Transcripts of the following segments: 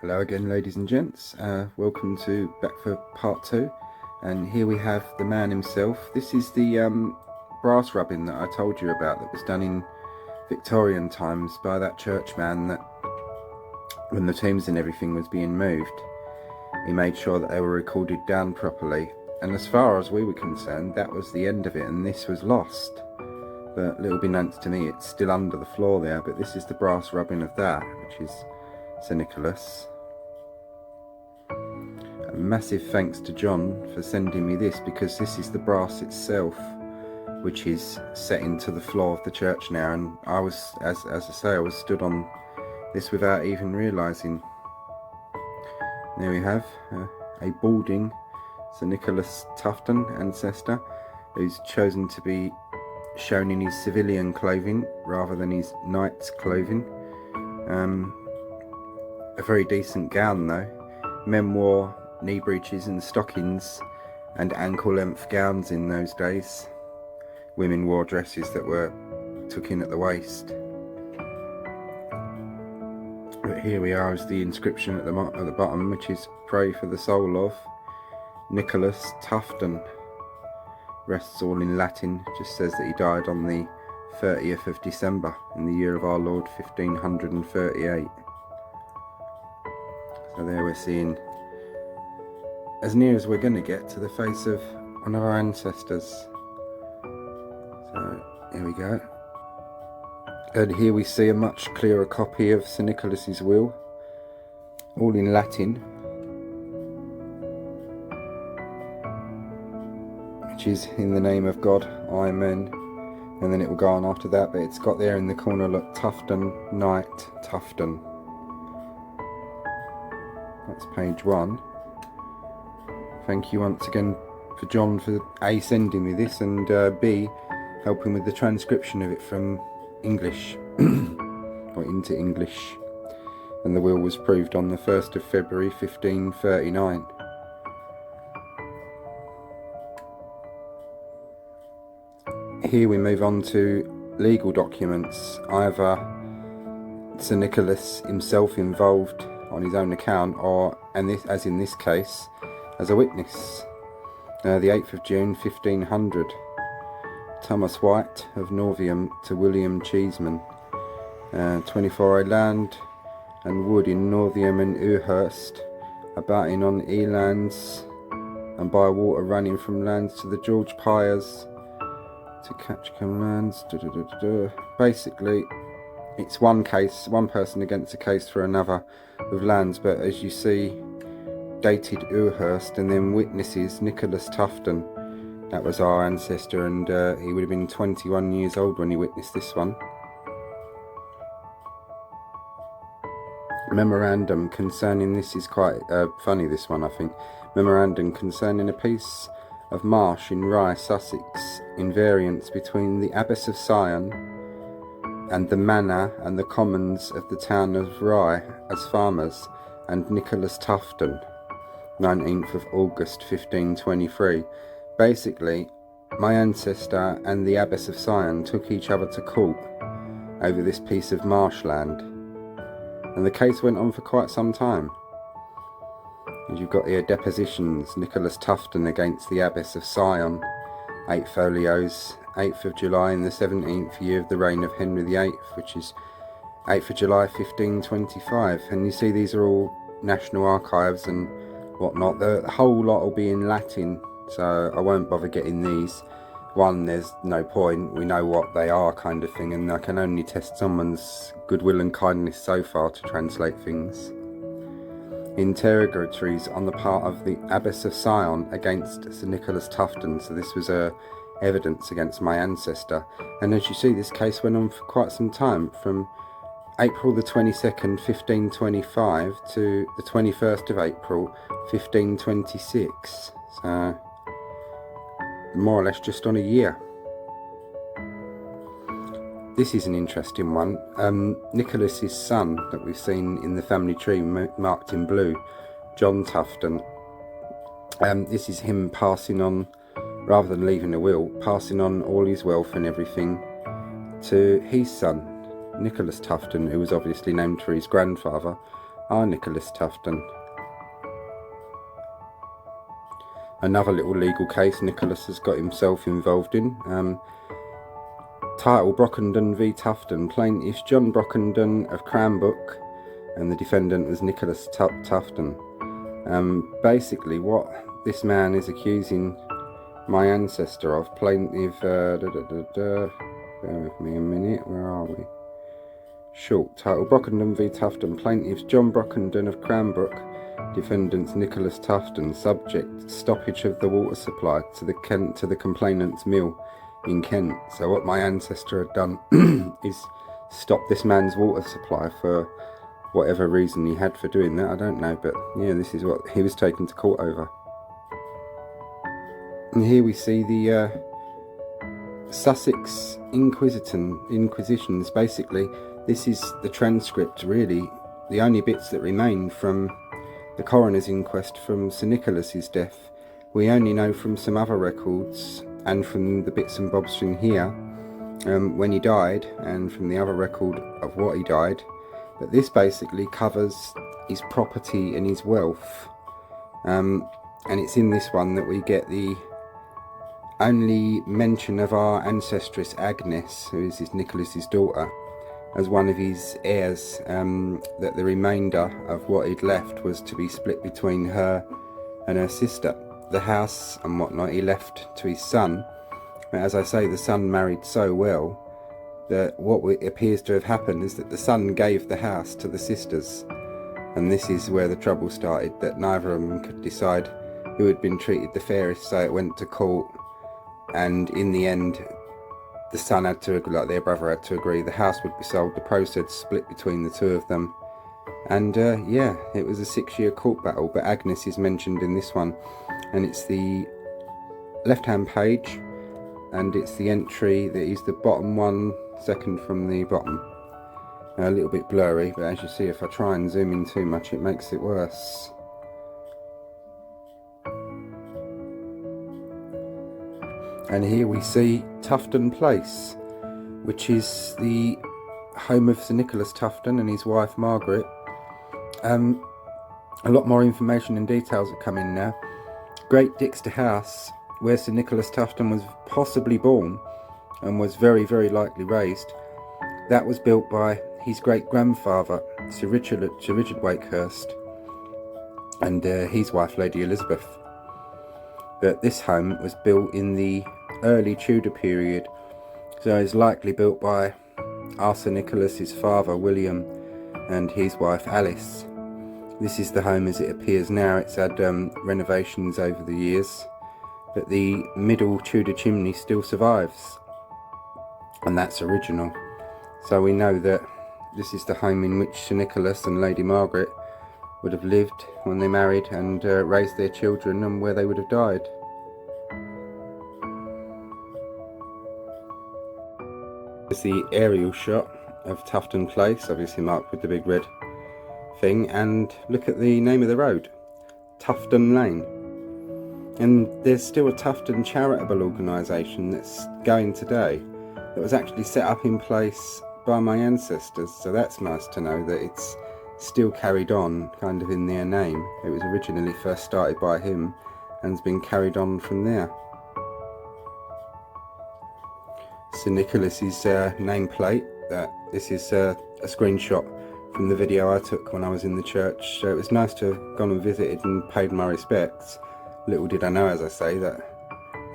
Hello again, ladies and gents. Welcome to back for part 2, and here we have the man himself. This is the brass rubbing that I told you about that was done in Victorian times by that churchman, that when the tombs and everything was being moved, he made sure that they were recorded down properly, and as far as we were concerned that was the end of it and this was lost. But little beknownst to me, it's still under the floor there, but this is the brass rubbing of that, which is St Nicholas. A massive thanks to John for sending me this, because this is the brass itself which is set into the floor of the church now, and I was, as I say, I was stood on this without even realising. There we have a balding St Nicholas Tufton ancestor who's chosen to be shown in his civilian clothing rather than his knight's clothing. A very decent gown though. Men wore knee breeches and stockings and ankle length gowns in those days. Women wore dresses that were tucked in at the waist. But here we are as the inscription at the bottom, which is "Pray for the soul of Nicholas Tufton." Rests all in Latin. Just says that he died on the 30th of December in the year of our Lord 1538. So there we're seeing as near as we're going to get to the face of one of our ancestors. So here we go. And here we see a much clearer copy of St Nicholas's will, all in Latin, which is "In the name of God, Amen." And then it will go on after that, but it's got there in the corner, look, Tufton, Knight, Tufton. That's page 1. Thank you once again for John for A, sending me this, and B, helping with the transcription of it from English or into English. And the will was proved on the 1st of February 1539. Here we move on to legal documents, either St Nicholas himself involved on his own account, or, and this, as in this case, as a witness. The 8th of June 1500, Thomas White of Northiam to William Cheeseman, 24 land and wood in Northiam and Wakehurst, abutting on elands and by water running from lands to the George Pyres to Catchcombe lands. Basically it's one case, one person against a case for another with lands, but as you see, dated Wakehurst, and then witnesses Nicholas Tufton. That was our ancestor, and he would have been 21 years old when he witnessed this one. Memorandum concerning, this is quite funny, this one I think. Memorandum concerning a piece of marsh in Rye, Sussex, in variance between the Abbess of Sion and the manor and the commons of the town of Rye as farmers, and Nicholas Tufton, 19th of August 1523. Basically, my ancestor and the Abbess of Sion took each other to court over this piece of marshland, and the case went on for quite some time. As you've got here, depositions, Nicholas Tufton against the Abbess of Sion, 8 folios, 8th of July in the 17th year of the reign of Henry VIII, which is 8th of July 1525. And you see these are all National Archives and whatnot. The whole lot will be in Latin, so I won't bother getting these. One, there's no point, we know what they are, kind of thing, and I can only test someone's goodwill and kindness so far to translate things. Interrogatories on the part of the Abbess of Sion against St Nicholas Tufton, so this was evidence against my ancestor. And as you see, this case went on for quite some time, from April the 22nd 1525 to the 21st of April 1526, so more or less just on a year. This is an interesting one. Nicholas's son that we've seen in the family tree marked in blue, John Tufton. This is him passing on, rather than leaving a will, passing on all his wealth and everything to his son, Nicholas Tufton, who was obviously named for his grandfather, are Nicholas Tufton. Another little legal case Nicholas has got himself involved in. Title Brockenden v Tufton. Plaintiffs John Brockenden of Cranbrook and the defendant was Nicholas Tufton. Basically what this man is accusing my ancestor of, plaintiff, bear with me a minute, where are we? Short title, Brockenden v Tufton. Plaintiffs John Brockenden of Cranbrook, defendants Nicholas Tufton. Subject, stoppage of the water supply to the complainant's mill in Kent. So what my ancestor had done is stop this man's water supply for whatever reason he had for doing that, I don't know, but yeah, this is what he was taken to court over. And here we see the Sussex Inquisitions. Basically, this is the transcript, really, the only bits that remain from the coroner's inquest from Sir Nicholas's death. We only know from some other records and from the bits and bobs from here when he died, and from the other record of what he died. But this basically covers his property and his wealth, and it's in this one that we get the only mention of our ancestress Agnes, who is Nicholas's daughter, as one of his heirs, that the remainder of what he'd left was to be split between her and her sister. The house and whatnot he left to his son, but as I say, the son married so well that what appears to have happened is that the son gave the house to the sisters, and this is where the trouble started, that neither of them could decide who had been treated the fairest, so it went to court, and in the end the son had to agree, like their brother had to agree, the house would be sold, the proceeds split between the two of them, and yeah, it was a 6-year court battle. But Agnes is mentioned in this one, and it's the left hand page, and it's the entry that is the bottom one, second from the bottom. A little bit blurry, but as you see, if I try and zoom in too much, it makes it worse. And here we see Tufton Place, which is the home of Sir Nicholas Tufton and his wife Margaret. A lot more information and details that come in now. Great Dixter House, where Sir Nicholas Tufton was possibly born and was very, very likely raised. That was built by his great-grandfather, Sir Richard Wakehurst, and his wife, Lady Elizabeth. But this home was built in the early Tudor period, so it's likely built by Sir Nicholas's father, William, and his wife, Alice. This is the home as it appears now. It's had renovations over the years, but the middle Tudor chimney still survives, and that's original. So we know that this is the home in which Sir Nicholas and Lady Margaret would have lived when they married and raised their children, and where they would have died. There's the aerial shot of Tufton Place, obviously marked with the big red thing, and look at the name of the road, Tufton Lane. And there's still a Tufton charitable organisation that's going today, that was actually set up in place by my ancestors, so that's nice to know that it's still carried on kind of in their name. It was originally first started by him and has been carried on from there. Sir Nicholas's nameplate, this is a screenshot from the video I took when I was in the church, so it was nice to have gone and visited and paid my respects. Little did I know, as I say, that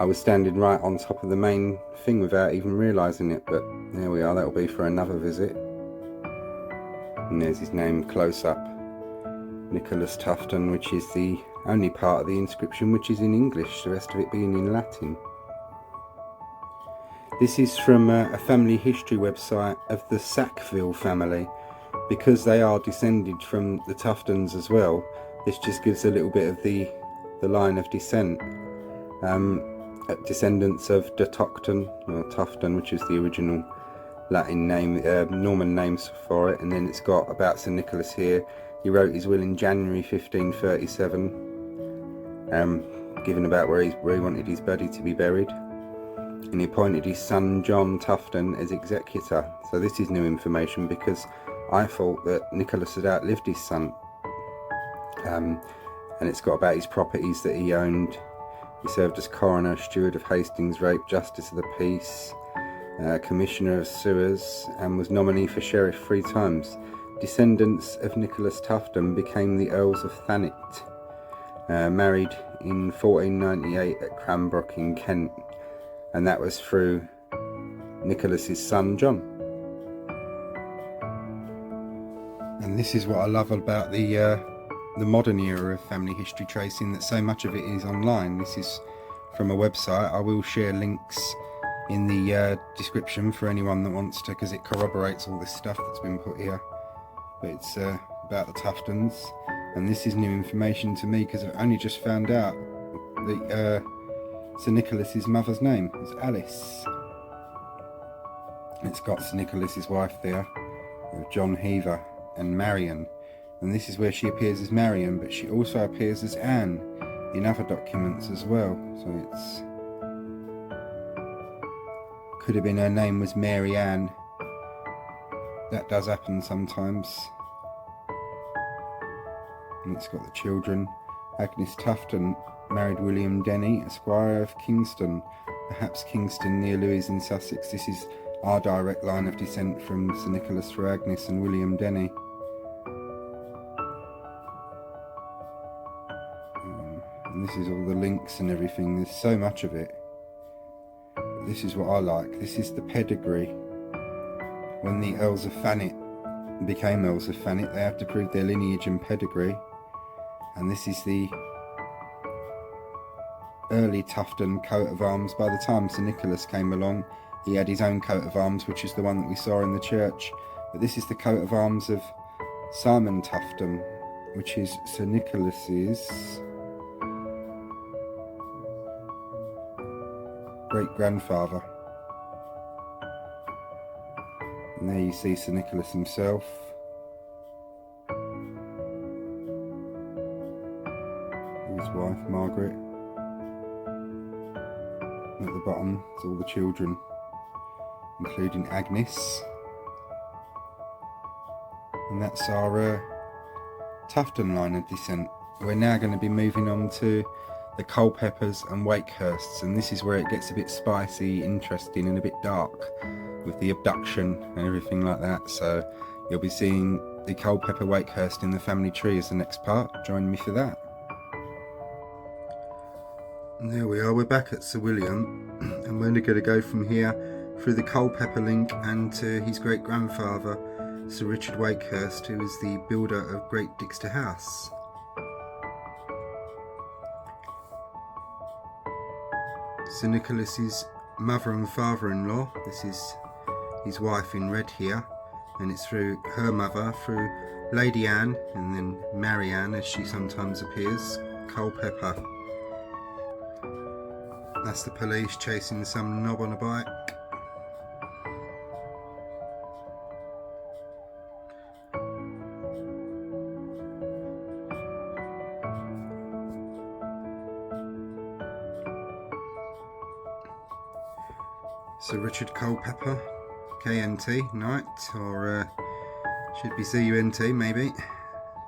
I was standing right on top of the main thing without even realising it, but there we are, that'll be for another visit. And there's his name close up, Nicholas Tufton, which is the only part of the inscription which is in English, the rest of it being in Latin. This is from a family history website of the Sackville family. Because they are descended from the Tuftons as well, this just gives a little bit of the line of descent. Descendants of de Tufton, or Tufton, which is the original Latin name, Norman names for it, and then it's got about St Nicholas here. He wrote his will in January 1537, given about where he wanted his body to be buried, and he appointed his son John Tufton as executor. So this is new information, because I thought that Nicholas had outlived his son, and it's got about his properties that he owned. He served as coroner, steward of Hastings Rape, justice of the peace, commissioner of sewers, and was nominee for sheriff 3 times. Descendants of Nicholas Tufton became the Earls of Thanet, married in 1498 at Cranbrook in Kent, and that was through Nicholas's son John. And this is what I love about the modern era of family history tracing, that so much of it is online. This is from a website. I will share links in the description for anyone that wants to, because it corroborates all this stuff that's been put here. But it's about the Tuftons, and this is new information to me because I've only just found out that Sir Nicholas's mother's name is Alice. It's got Sir Nicholas's wife there, John Heaver, and Marion, and this is where she appears as Marion, but she also appears as Anne in other documents as well. So it's could have been her name was Mary Ann. That does happen sometimes. And it's got the children. Agnes Tufton married William Denny, a squire of Kingston, perhaps Kingston near Lewes in Sussex. This is our direct line of descent from Sir Nicholas through Agnes and William Denny. And this is all the links and everything. There's so much of it. But this is what I like. This is the pedigree. When the Earls of Thanet became Earls of Thanet, they have to prove their lineage and pedigree. And this is the early Tufton coat of arms. By the time Sir Nicholas came along, he had his own coat of arms, which is the one that we saw in the church. But this is the coat of arms of Simon Tufton, which is Sir Nicholas's great-grandfather. And there you see Sir Nicholas himself. His wife, Margaret. And at the bottom, it's all the children, including Agnes. And that's our Tufton line of descent. We're now going to be moving on to the Culpeppers and Wakehursts, and this is where it gets a bit spicy, interesting, and a bit dark, with the abduction and everything like that. So you'll be seeing the Culpepper Wakehurst in the family tree as the next part. Join me for that. And there we are, we're back at Sir William, and we're going to go from here through the Culpepper link and to his great grandfather Sir Richard Wakehurst, who was the builder of Great Dixter House. Sir Nicholas's mother and father-in-law, this is his wife in red here, and it's through her mother, through Lady Anne, and then Mary Ann as she sometimes appears, Culpepper. That's the police chasing some knob on a bike. Sir Richard Culpepper, KNT, Knight, or should be CUNT maybe.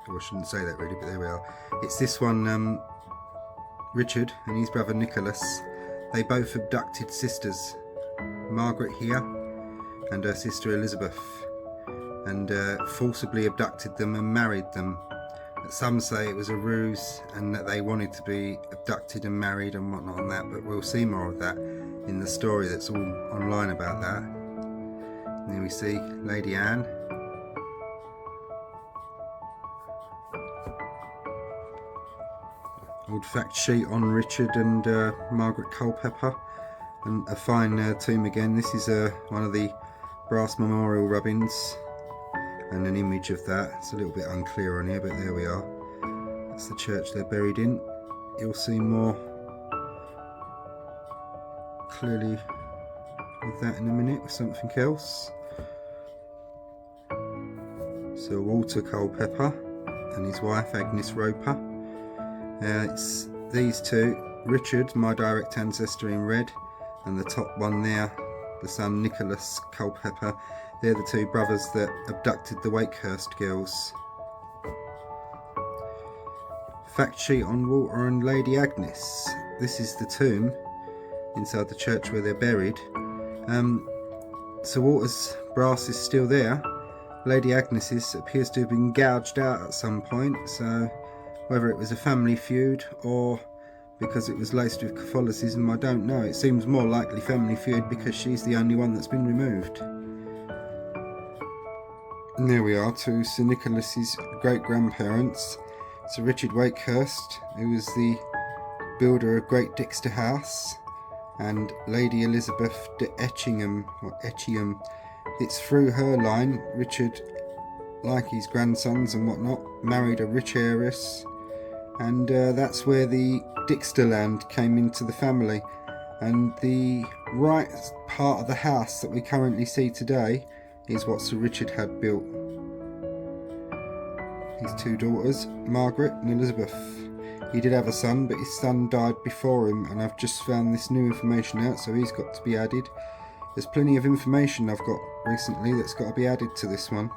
Oh, I shouldn't say that really, but there we are. It's this one, Richard and his brother Nicholas. They both abducted sisters, Margaret here and her sister Elizabeth, and forcibly abducted them and married them. But some say it was a ruse and that they wanted to be abducted and married and whatnot on that, but we'll see more of that in the story that's all online about that. And then we see Lady Anne. Old fact sheet on Richard and Margaret Culpepper, and a fine tomb again. This is one of the brass memorial rubbings and an image of that. It's a little bit unclear on here, but there we are. That's the church they're buried in. You'll see more clearly with that in a minute, with something else. So Walter Culpepper and his wife Agnes Roper. It's these two, Richard, my direct ancestor in red, and the top one there, the son Nicholas Culpepper. They're the two brothers that abducted the Wakehurst girls. Fact sheet on Walter and Lady Agnes. This is the tomb inside the church where they're buried. So Walter's brass is still there. Lady Agnes's appears to have been gouged out at some point, so whether it was a family feud or because it was laced with Catholicism, I don't know. It seems more likely family feud because she's the only one that's been removed. And there we are, to Sir Nicholas's great-grandparents. Sir Richard Wakehurst, who was the builder of Great Dixter House, and Lady Elizabeth de Etchingham, or Etchingham. It's through her line Richard, like his grandsons and whatnot, married a rich heiress, and that's where the Dixter land came into the family. And the right part of the house that we currently see today is what Sir Richard had built. His two daughters, Margaret and Elizabeth. He did have a son, but his son died before him, and I've just found this new information out, so he's got to be added. There's plenty of information I've got recently that's got to be added to this one.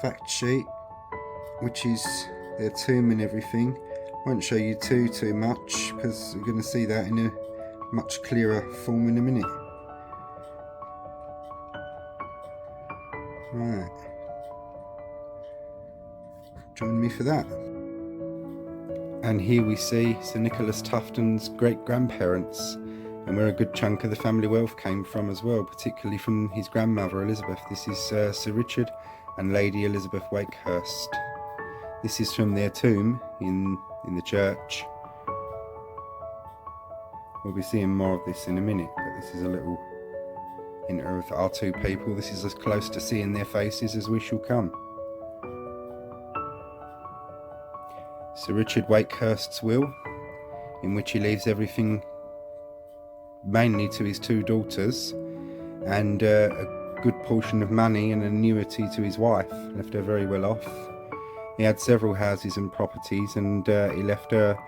Fact sheet, which is their tomb and everything. Won't show you too much, because you're going to see that in a much clearer form in a minute. Right. Join me for that. And here we see Sir Nicholas Tufton's great-grandparents, and where a good chunk of the family wealth came from as well, particularly from his grandmother Elizabeth. This is Sir Richard and Lady Elizabeth Wakehurst. This is from their tomb in the church. We'll be seeing more of this in a minute, but this is a little hint of our two people. This is as close to seeing their faces as we shall come. Sir Richard Wakehurst's will, in which he leaves everything mainly to his two daughters, and a good portion of money and an annuity to his wife, left her very well off. He had several houses and properties, and he left her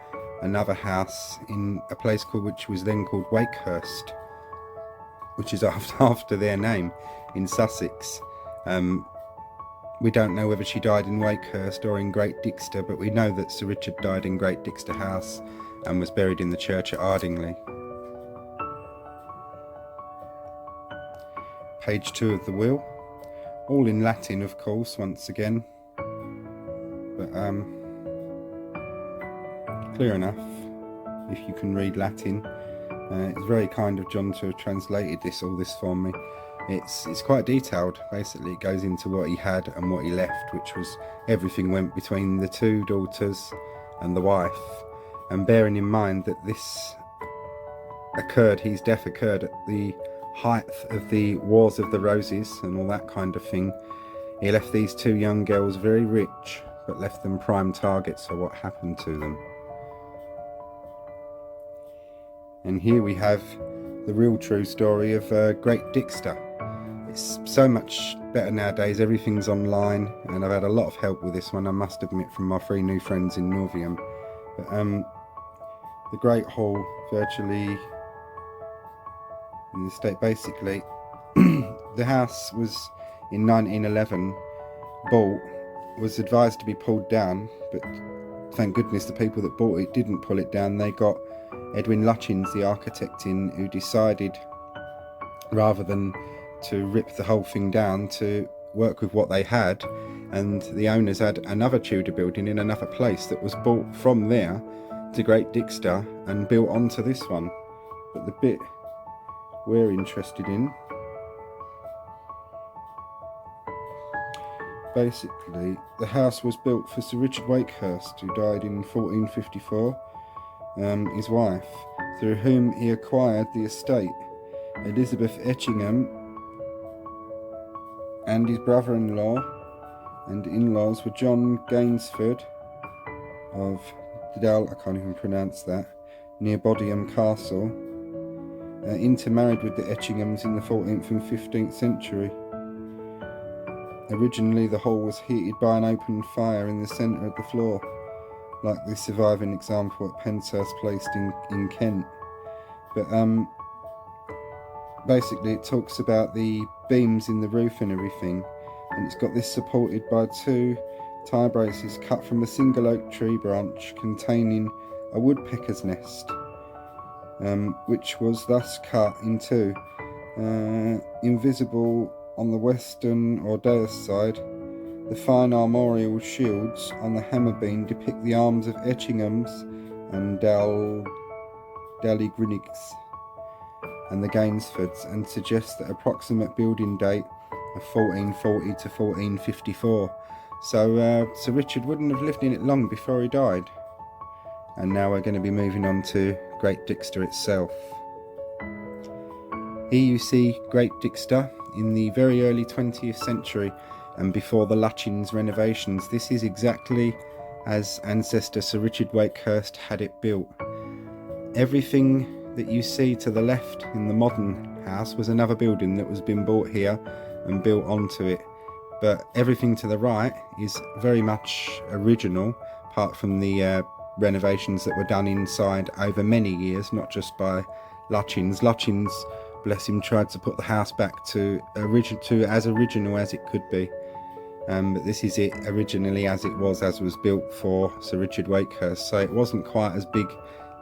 another house in a place which was then called Wakehurst, which is after their name, in Sussex. We don't know whether she died in Wakehurst or in Great Dixter, but we know that Sir Richard died in Great Dixter House and was buried in the church at Ardingly. Page 2 of the will, all in Latin of course, once again, but clear enough if you can read Latin. It's very kind of John to have translated all this for me. It's quite detailed. Basically it goes into what he had and what he left, which was everything went between the two daughters and the wife. And bearing in mind that this occurred, his death occurred at the height of the Wars of the Roses and all that kind of thing, he left these two young girls very rich, but left them prime targets for what happened to them. And here we have the real true story of Great Dixter. It's so much better nowadays, everything's online, and I've had a lot of help with this one, I must admit, from my 3 new friends in Norvium. But the Great Hall, virtually in the state, basically, the house was in 1911 bought, was advised to be pulled down, but thank goodness the people that bought it didn't pull it down. They got Edwin Lutyens, the architect, in, who decided, rather than to rip the whole thing down, to work with what they had, and the owners had another Tudor building in another place that was bought from there to Great Dixter and built onto this one. But the bit we're interested in, basically, the house was built for Sir Richard Wakehurst, who died in 1454, his wife, through whom he acquired the estate. Elizabeth Etchingham and his brother-in-law and in-laws were John Gainsford of Didal, I can't even pronounce that, near Bodiam Castle, intermarried with the Etchinghams in the 14th and 15th century. Originally the hall was heated by an open fire in the centre of the floor, like the surviving example at Penshurst Place in Kent. But basically it talks about the beams in the roof and everything, and it's got this supported by 2 tie braces cut from a single oak tree branch containing a woodpecker's nest, which was thus cut in two. Invisible on the western or dais side, the fine armorial shields on the hammer beam depict the arms of Etchinghams and Daligrynigs and the Gainsfords, and suggest that approximate building date of 1440 to 1454. So Sir Richard wouldn't have lived in it long before he died. And now we're going to be moving on to Great Dixter itself. Here you see Great Dixter in the very early 20th century and before the Lutyens renovations. This is exactly as ancestor Sir Richard Wakehurst had it built. Everything that you see to the left in the modern house was another building that was being bought here and built onto it, but everything to the right is very much original, apart from the renovations that were done inside over many years, not just by Lutyens. Lutyens, bless him, tried to put the house back to as original as it could be, but this is it originally as it was built for Sir Richard Wakehurst. So it wasn't quite as big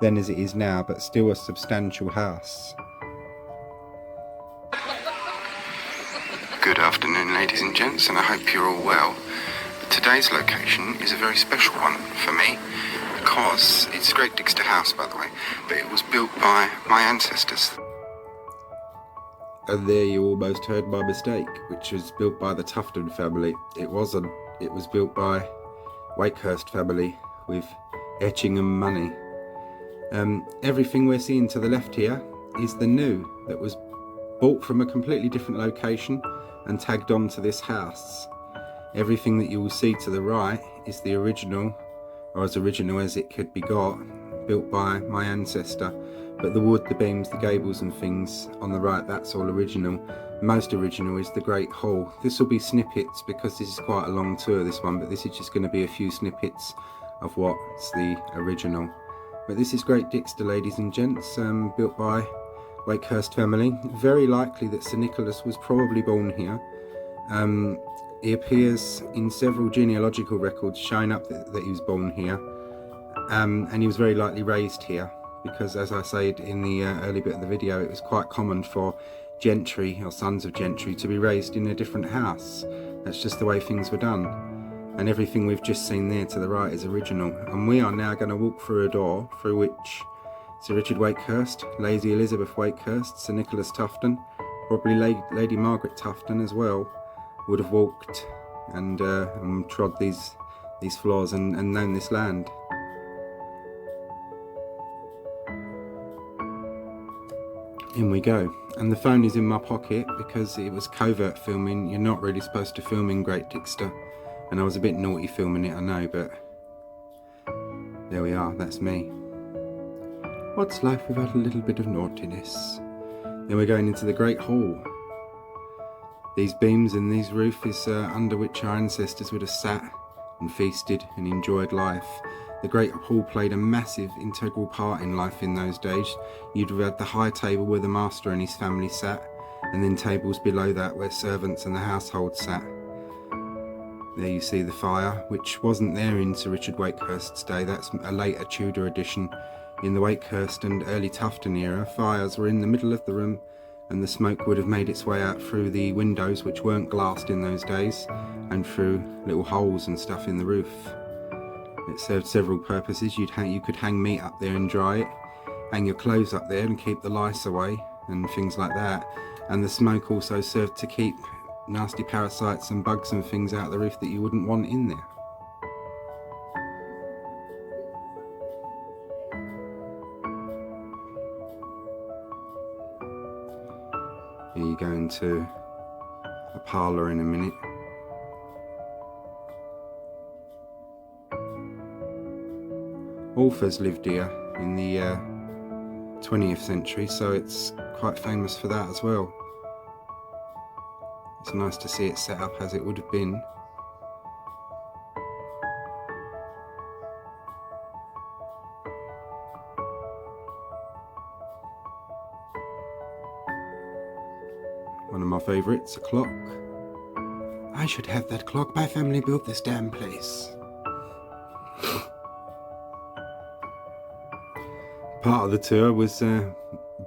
then as it is now, but still a substantial house. Good afternoon, ladies and gents, and I hope you're all well. Today's location is a very special one for me, because it's Great Dixter House, by the way, but it was built by my ancestors. And there you almost heard my mistake, which was built by the Tufton family. It wasn't. It was built by Wakehurst family with Etchingham money. Everything we're seeing to the left here is the new that was bought from a completely different location and tagged on to this house. Everything that you will see to the right is the original, or as original as it could be got, built by my ancestor. But the wood, the beams, the gables and things on the right, that's all original. Most original is the Great Hall. This will be snippets because this is quite a long tour, this one, but this is just going to be a few snippets of what's the original. But this is Great Dixter, ladies and gents, built by Wakehurst family. Very likely that Sir Nicholas was probably born here. He appears in several genealogical records showing up that he was born here, and he was very likely raised here, because as I said in the early bit of the video, it was quite common for gentry or sons of gentry to be raised in a different house. That's just the way things were done. And everything we've just seen there to the right is original. And we are now going to walk through a door through which Sir Richard Wakehurst, Lady Elizabeth Wakehurst, Sir Nicholas Tufton, probably Lady Margaret Tufton as well, would have walked and trod these floors and known this land. In we go. And the phone is in my pocket because it was covert filming. You're not really supposed to film in Great Dixter. And I was a bit naughty filming it, I know, but there we are, that's me. What's life without a little bit of naughtiness? Then we're going into the Great Hall. These beams and these roof is under which our ancestors would have sat and feasted and enjoyed life. The Great Hall played a massive integral part in life in those days. You'd have had the high table where the master and his family sat, and then tables below that where servants and the household sat. There you see the fire, which wasn't there in Sir Richard Wakehurst's day. That's a later Tudor addition. In the Wakehurst and early Tufton era, fires were in the middle of the room, and the smoke would have made its way out through the windows, which weren't glassed in those days, and through little holes and stuff in the roof. It served several purposes. You could hang meat up there and dry it, hang your clothes up there and keep the lice away and things like that. And the smoke also served to keep nasty parasites and bugs and things out the roof that you wouldn't want in there. Here you go into a parlour in a minute. Authors lived here in the 20th century, so it's quite famous for that as well. It's nice to see it set up as it would have been. One of my favourites, a clock. I should have that clock. My family built this damn place. Part of the tour was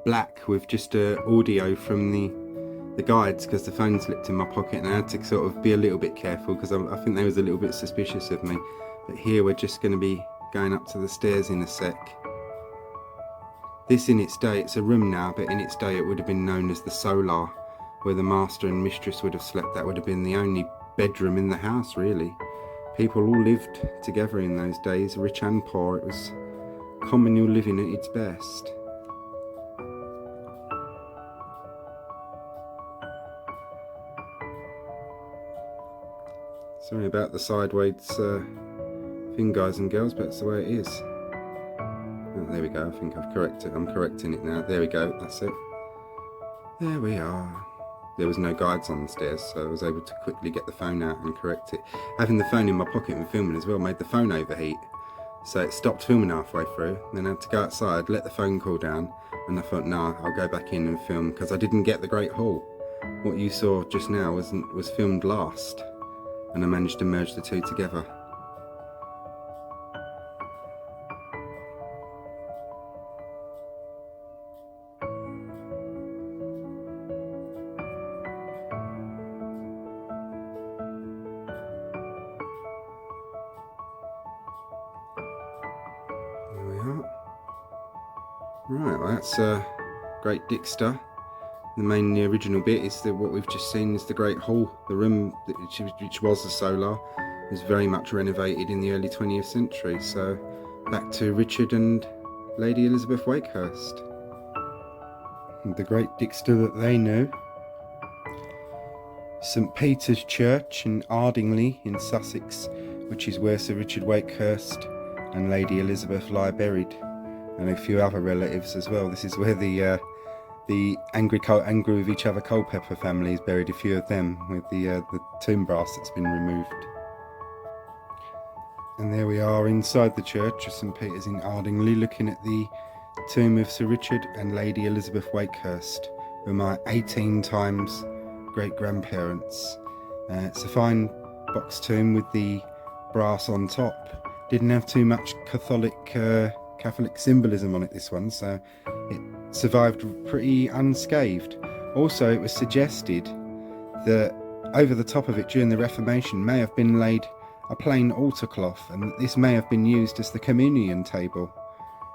black with just audio from the guides, because the phone slipped in my pocket and I had to sort of be a little bit careful because I think they was a little bit suspicious of me. But here we're just going to be going up to the stairs in a sec. This in its day, it's a room now, but in its day it would have been known as the solar, where the master and mistress would have slept. That would have been the only bedroom in the house, really. People all lived together in those days, rich and poor. It was communal living at its best. Sorry about the sideways thing, guys and girls, but that's the way it is. Oh, there we go. I think I'm correcting it now. There we go. That's it. There we are. There was no guides on the stairs, so I was able to quickly get the phone out and correct it. Having the phone in my pocket and filming as well made the phone overheat. So it stopped filming halfway through, then I had to go outside, let the phone cool down, and I thought, nah, I'll go back in and film, because I didn't get the Great Hall. What you saw just now was filmed last, and I managed to merge the two together. Right, well that's Great Dixter. The original bit is that what we've just seen is the Great Hall. The room which was the solar was very much renovated in the early 20th century. So back to Richard and Lady Elizabeth Wakehurst. The Great Dixter that they knew. St Peter's Church in Ardingly in Sussex, which is where Sir Richard Wakehurst and Lady Elizabeth lie buried, and a few other relatives as well. This is where the angry with each other Culpepper family is buried, a few of them, with the tomb brass that's been removed. And there we are inside the church of St Peter's in Ardingly, looking at the tomb of Sir Richard and Lady Elizabeth Wakehurst, who are my 18 times great-grandparents. It's a fine box tomb with the brass on top. Didn't have too much Catholic symbolism on it, this one, so it survived pretty unscathed. Also, it was suggested that over the top of it during the Reformation may have been laid a plain altar cloth, and that this may have been used as the communion table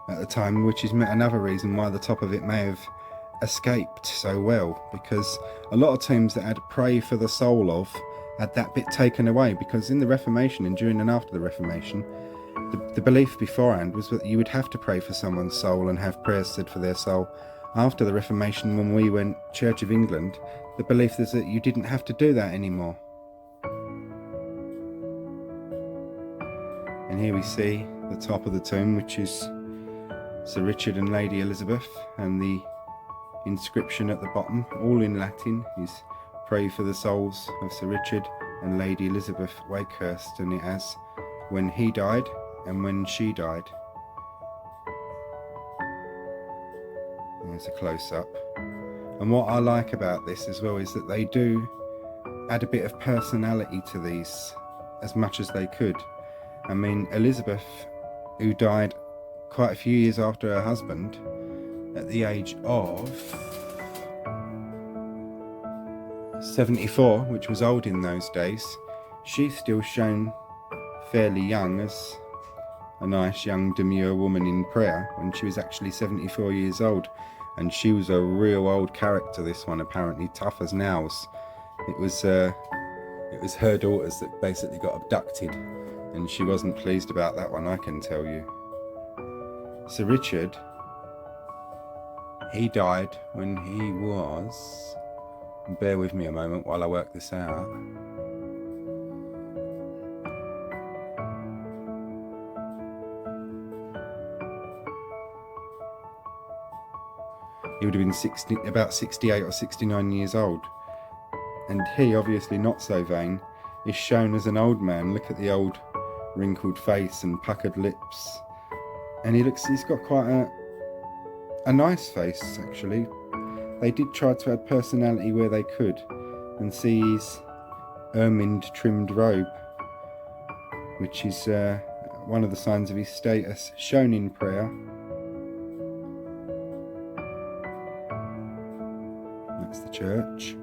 at the time, which is another reason why the top of it may have escaped so well, because a lot of tombs that had pray for the soul of had that bit taken away, because in the Reformation and during and after the Reformation, the belief beforehand was that you would have to pray for someone's soul and have prayers said for their soul. After the Reformation, when we went Church of England, the belief was that you didn't have to do that anymore. And here we see the top of the tomb, which is Sir Richard and Lady Elizabeth, and the inscription at the bottom, all in Latin, is "Pray for the souls of Sir Richard and Lady Elizabeth Wakehurst," and it has "when he died and when she died." There's a close-up. And what I like about this as well is that they do add a bit of personality to these as much as they could. I mean, Elizabeth, who died quite a few years after her husband, at the age of 74, which was old in those days, she's still shown fairly young as a nice young demure woman in prayer when she was actually 74 years old. And she was a real old character, this one, apparently, tough as nails. It was her daughters that basically got abducted, and she wasn't pleased about that one, I can tell you. Sir Richard, he died when he was... Bear with me a moment while I work this out. He would have been about 68 or 69 years old. And he, obviously not so vain, is shown as an old man. Look at the old wrinkled face and puckered lips. And he's got quite a nice face, actually. They did try to add personality where they could. And see, ermined trimmed robe, which is one of the signs of his status, shown in prayer. That's the church.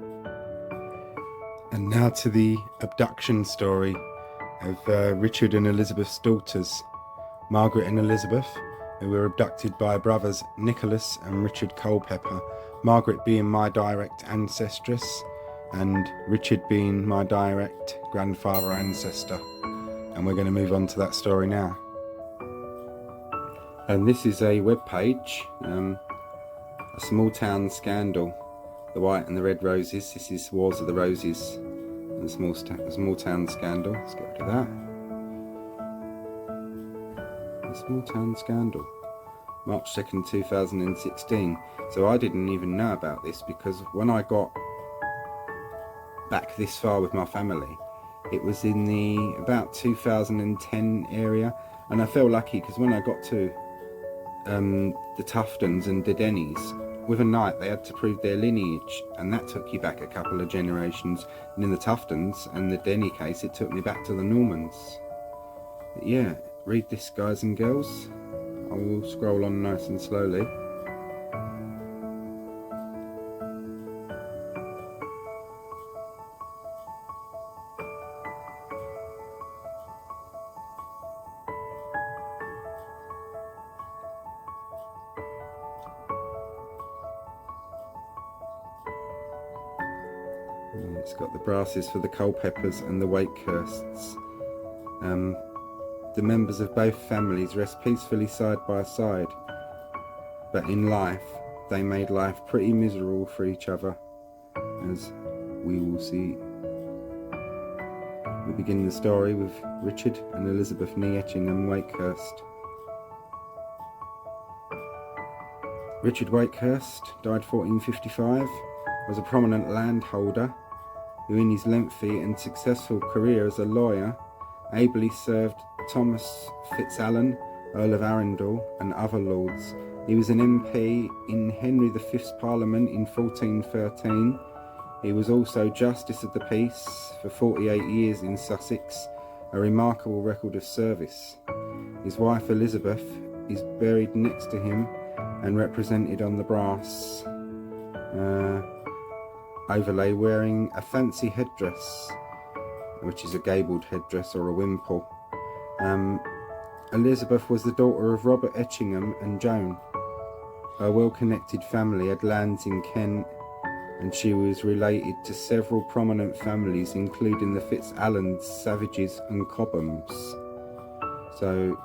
And now to the abduction story of Richard and Elizabeth's daughters, Margaret and Elizabeth, who were abducted by brothers Nicholas and Richard Culpepper, Margaret being my direct ancestress and Richard being my direct grandfather ancestor. And we're going to move on to that story now. And this is a web page, a small town scandal, the white and the red roses. This is Wars of the Roses and a small town scandal. Let's get rid of that. A small town scandal, March 2nd 2016. So I didn't even know about this, because when I got back this far with my family, it was in the about 2010 area, and I felt lucky because when I got to the Tuftons and the Dennies, with a night they had to prove their lineage, and that took you back a couple of generations. And in the Tuftons and the Denny case, it took me back to the Normans. But yeah, read this, guys and girls. I will scroll on nice and slowly. It's got the brasses for the Culpeppers and the Wakehursts. The members of both families rest peacefully side by side, but in life they made life pretty miserable for each other, as we will see. We begin the story with Richard and Elizabeth Nee Etchingham Wakehurst. Richard Wakehurst died 1455, was a prominent landholder who in his lengthy and successful career as a lawyer ably served Thomas Fitzalan, Earl of Arundel, and other lords. He was an MP in Henry V's Parliament in 1413. He was also Justice of the Peace for 48 years in Sussex, a remarkable record of service. His wife Elizabeth is buried next to him and represented on the brass overlay, wearing a fancy headdress, which is a gabled headdress or a wimple. Elizabeth was the daughter of Robert Etchingham and Joan. Her well-connected family had lands in Kent, and she was related to several prominent families, including the Fitzalans, Savages and Cobhams. So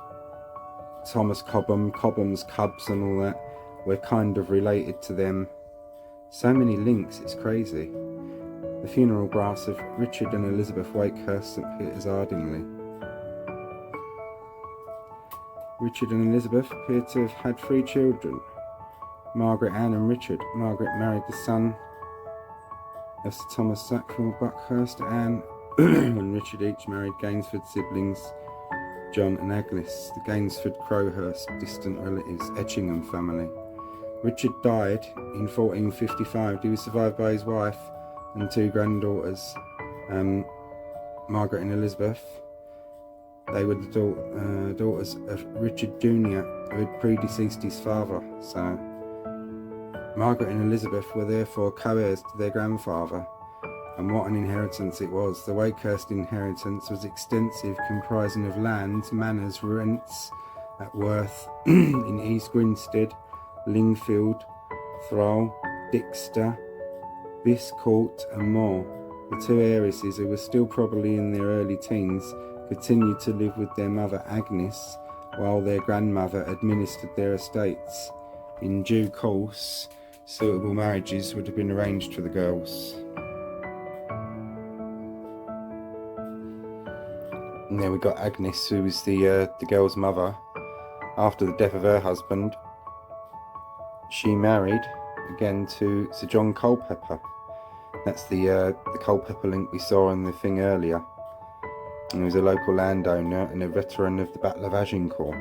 Thomas Cobham, Cobham's Cubs and all that, we're kind of related to them. So many links, it's crazy. The funeral brass of Richard and Elizabeth Wakehurst, St Peter's, Ardingly. Richard and Elizabeth appear to have had 3 children, Margaret, Anne and Richard. Margaret married the son of Sir Thomas Sackville Buckhurst. Anne and Richard each married Gainsford siblings John and Agnes, the Gainsford Crowhurst distant relatives, Etchingham family. Richard died in 1455. He was survived by his wife and 2 granddaughters, Margaret and Elizabeth. They were the daughters of Richard Jr., who had predeceased his father. So Margaret and Elizabeth were therefore co-heirs to their grandfather, and what an inheritance it was. The Wakehurst inheritance was extensive, comprising of lands, manors, rents at Worth in East Grinstead, Lingfield, Thrall, Dixter, Biscourt and more. The 2 heiresses, who were still probably in their early teens, continued to live with their mother Agnes while their grandmother administered their estates. In due course, suitable marriages would have been arranged for the girls. And then we got Agnes, who was the girl's mother. After the death of her husband, she married again to Sir John Culpepper. That's the Culpepper link we saw in the thing earlier. And he was a local landowner and a veteran of the Battle of Agincourt.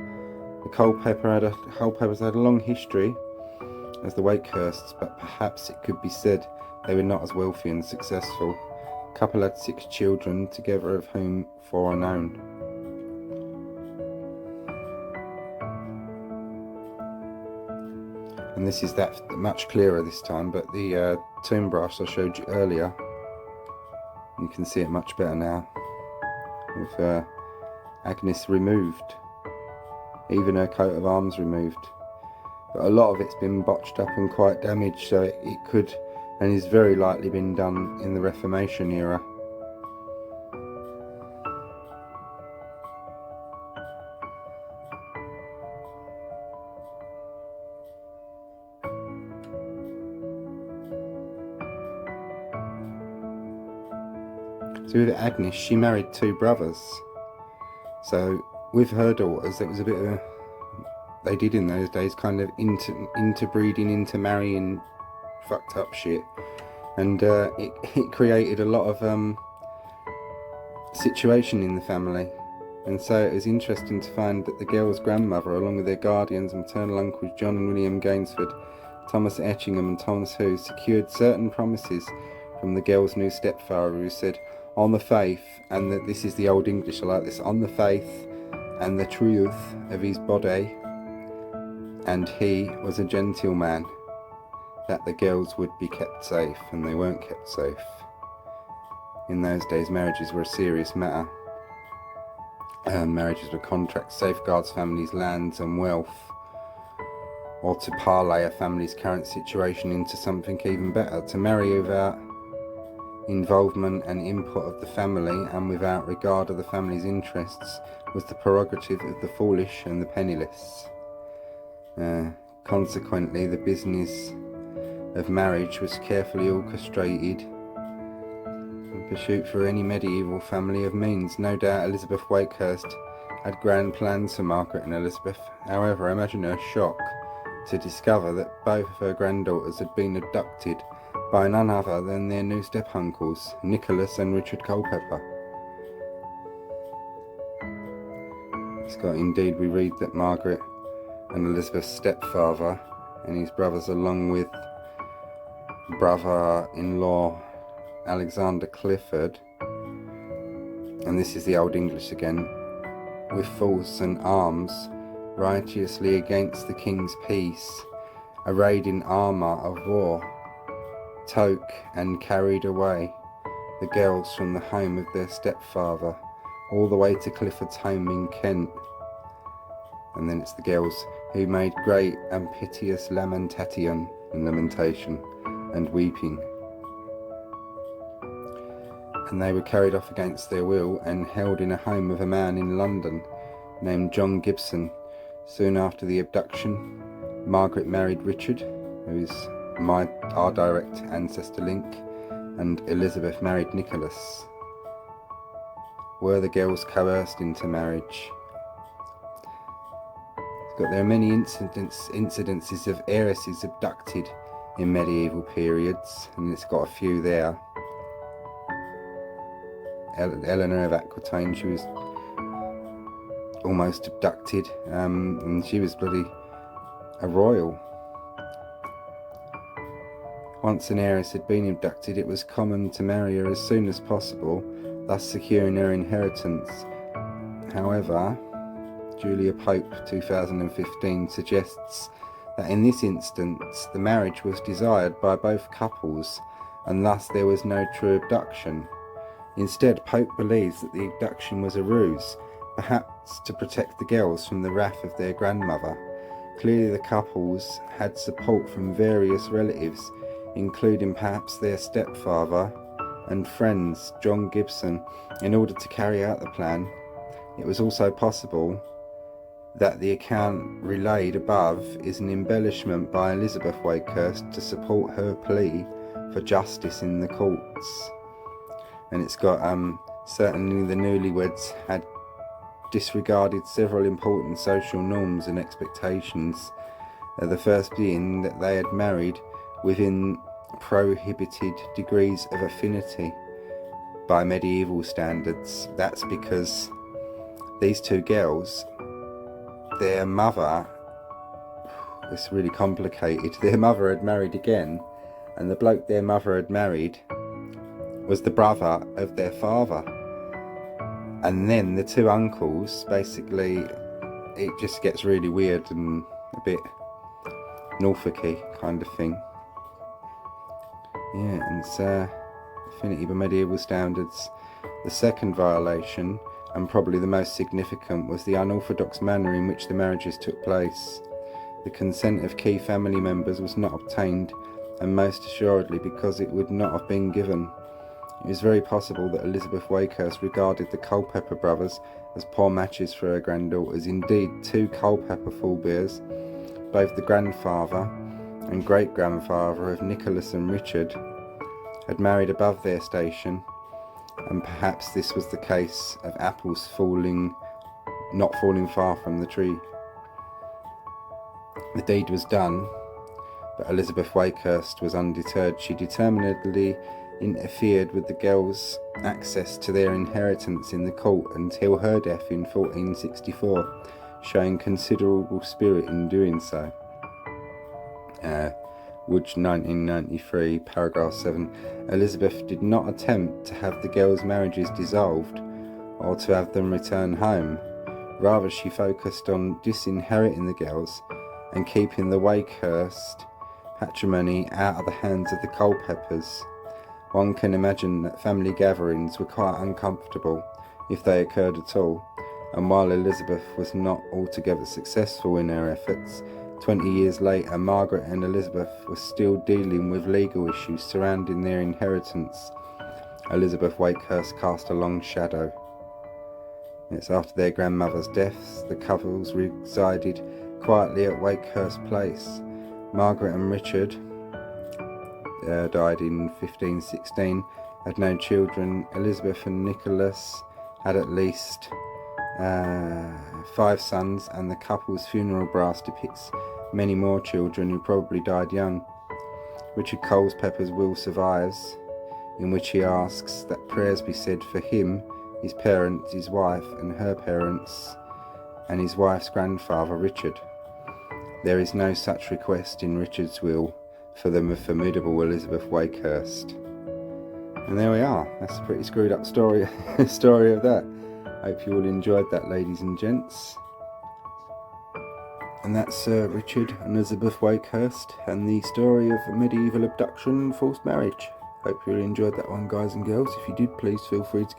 The Culpeppers had a long history as the Wakehursts, but perhaps it could be said they were not as wealthy and successful. Couple had 6 children, together of whom 4 are known. And this is that much clearer this time, but the tomb brass I showed you earlier, you can see it much better now, with Agnes removed, even her coat of arms removed. But a lot of it's been botched up and quite damaged, so it could and is very likely been done in the Reformation era. So with Agnes, she married 2 brothers. So with her daughters, it was a bit of a, they did in those days, kind of interbreeding, intermarrying, fucked up shit, and it created a lot of situation in the family. And so it was interesting to find that the girls' grandmother, along with their guardians and maternal uncles John and William Gainsford, Thomas Etchingham and Thomas Who, secured certain promises from the girls' new stepfather, who said, on the faith, and that this is the Old English, I like this, on the faith and the truth of his body, and he was a genteel man, that the girls would be kept safe, and they weren't kept safe. In those days, marriages were a serious matter. Marriages were contracts, safeguards families' lands and wealth, or to parlay a family's current situation into something even better. To marry without involvement and input of the family and without regard of the family's interests was the prerogative of the foolish and the penniless. Consequently, the business of marriage was carefully orchestrated in pursuit for any medieval family of means. No doubt Elizabeth Wakehurst had grand plans for Margaret and Elizabeth. However, imagine her shock to discover that both of her granddaughters had been abducted by none other than their new step-uncles, Nicholas and Richard Culpepper. Indeed, we read that Margaret and Elizabeth's stepfather and his brothers, along with brother-in-law Alexander Clifford, and this is the Old English again, with force and arms, righteously against the king's peace, arrayed in armour of war, took and carried away the girls from the home of their stepfather, all the way to Clifford's home in Kent. And then it's the girls who made great and piteous lamentation and weeping. And they were carried off against their will and held in a home of a man in London named John Gibson. Soon after the abduction, Margaret married Richard, who is our direct ancestor link, and Elizabeth married Nicholas. Were the girls coerced into marriage? There are many incidences of heiresses abducted in medieval periods, and it's got a few there. Eleanor of Aquitaine, she was almost abducted, and she was bloody a royal. Once an heiress had been abducted, it was common to marry her as soon as possible, thus securing her inheritance. However, Julia Pope 2015 suggests that in this instance the marriage was desired by both couples and thus there was no true abduction. Instead, Pope believes that the abduction was a ruse, perhaps to protect the girls from the wrath of their grandmother. Clearly the couples had support from various relatives, including perhaps their stepfather and friends, John Gibson, in order to carry out the plan. It was also possible that the account relayed above is an embellishment by Elizabeth Wakehurst to support her plea for justice in the courts. And it's got, certainly the newlyweds had disregarded several important social norms and expectations, the first being that they had married within prohibited degrees of affinity by medieval standards. That's because these two girls, their mother, it's really complicated, their mother had married again, and the bloke their mother had married was the brother of their father. And then the two uncles, basically, it just gets really weird and a bit Norfolky kind of thing. Yeah, and it's affinity by medieval standards. The second violation, and probably the most significant, was the unorthodox manner in which the marriages took place. The consent of key family members was not obtained, and most assuredly because it would not have been given. It is very possible that Elizabeth Wakehurst regarded the Culpepper brothers as poor matches for her granddaughters. Indeed, two Culpepper forebears, both the grandfather and great-grandfather of Nicholas and Richard, had married above their station, and perhaps this was the case of apples not falling far from the tree. The deed was done, but Elizabeth Wakehurst was undeterred. She determinedly interfered with the girls' access to their inheritance in the court until her death in 1464, showing considerable spirit in doing so. Wood 1993, paragraph 7. Elizabeth did not attempt to have the girls' marriages dissolved or to have them return home. Rather, she focused on disinheriting the girls and keeping the Wakehurst patrimony out of the hands of the Culpeppers. One can imagine that family gatherings were quite uncomfortable, if they occurred at all, and while Elizabeth was not altogether successful in her efforts, 20 years later Margaret and Elizabeth were still dealing with legal issues surrounding their inheritance. Elizabeth Wakehurst cast a long shadow. It's after their grandmother's death, the couples resided quietly at Wakehurst Place. Margaret and Richard died in 1516, had no children. Elizabeth and Nicholas had at least 5 sons, and the couple's funeral brass depicts many more children who probably died young. Richard Culpepper's will survives, in which he asks that prayers be said for him, his parents, his wife and her parents, and his wife's grandfather Richard. There is no such request in Richard's will for the formidable Elizabeth Wakehurst. And there we are. That's a pretty screwed up story of that. Hope you all enjoyed that, ladies and gents. And that's Richard and Elizabeth Wakehurst and the story of medieval abduction and forced marriage. Hope you all enjoyed that one, guys and girls. If you did, please feel free to